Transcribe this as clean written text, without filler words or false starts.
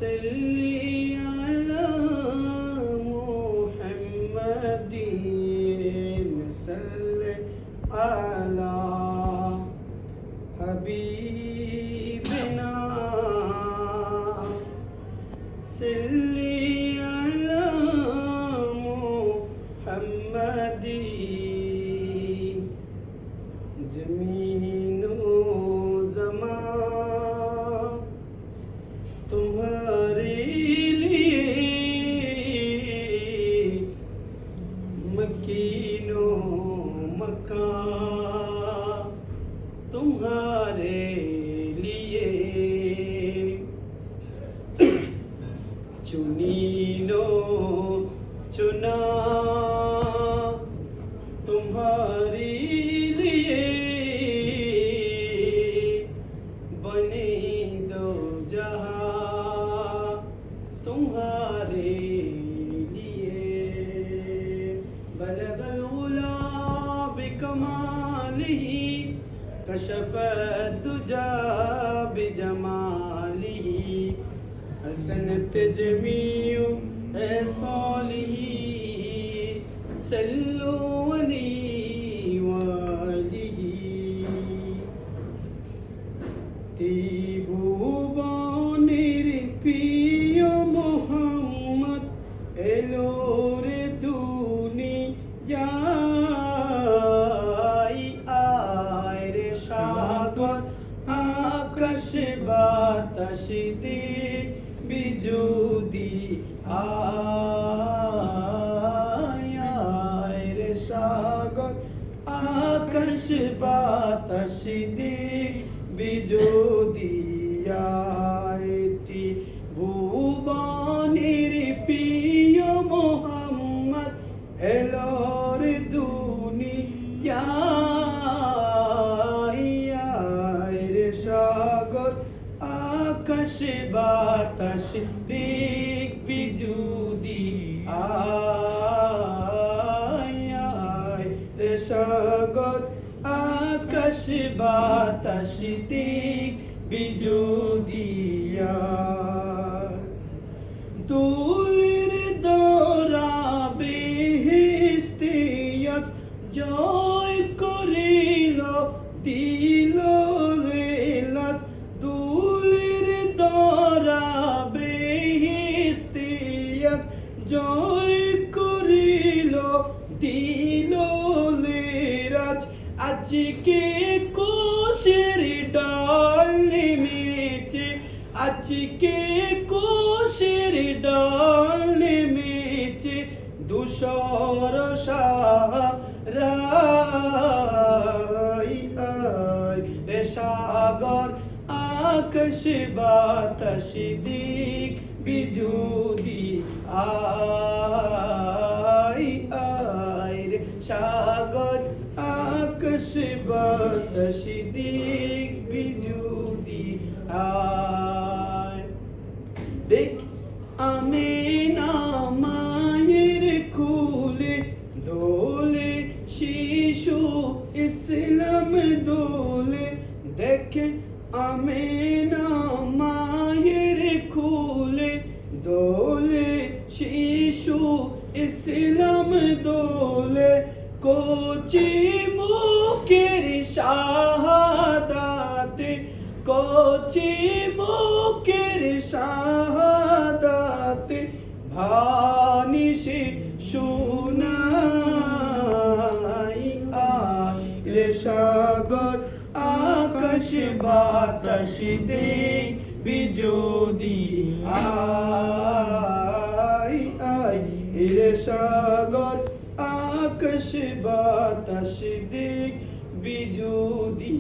صلي على محمد صل على حبيبنا صلي على محمد जमीन ज़मा तुम्हारे लिए मकीनो मकान तुम्हारे लिए चुनीनो चुना तुम्हारे लिए बने दो जहां तुम्हारे लिए बलगल उला बिकमालिही कशफत दुजा बिजमालिही हसनत जमीउ ऐसालिही सल्लु अलैहि ভুবনের প্রিয় মোহাম্মদ এলো রে দুনিয়ায় আয় রে সাগর আকাশ বাতাস দেখবি যদি আয় রে সাগর আকাশ বাতাস দেখবি যদি আয়তি ভুবনের প্রিয় মোহাম্মদ এলো রে দুনিয়ায় আয় রে সাগর আকাশ বাতাস দেখবি যদি আয় রে সাগর আকাশ বাতাস দেখবি যদি দোলের দরা বেহেশতে আজ জয় করিল দিল রে লাজ দোলের দরা বেহেশতে আজ জয় করিল দিল রে রাজ আজকে কোষের ডাল নেমেছে আজকে কোষের ডাল নেমেছে দুশর সাহারাই আয় রে সাগর আকাশ বাতাস দেখবি যদি আয় রে সাগর আকাশ বাতাস দেখবি যদি দেখ আমিনা মায়ের কুলে দোলে শিশু ইসলাম দোলে দেখ আমিনা মায়ের কুলে দোলে শিশু ইসলাম দোলে কোচি মুখের শাহাদাতে কোচি মুখের শাহাদাতে ভানিশে শোনাই আয় রে সাগর আকাশ বাতাস দেখবি যদি আয় রে সাগর আকাশ বাতাস দেখবি যদি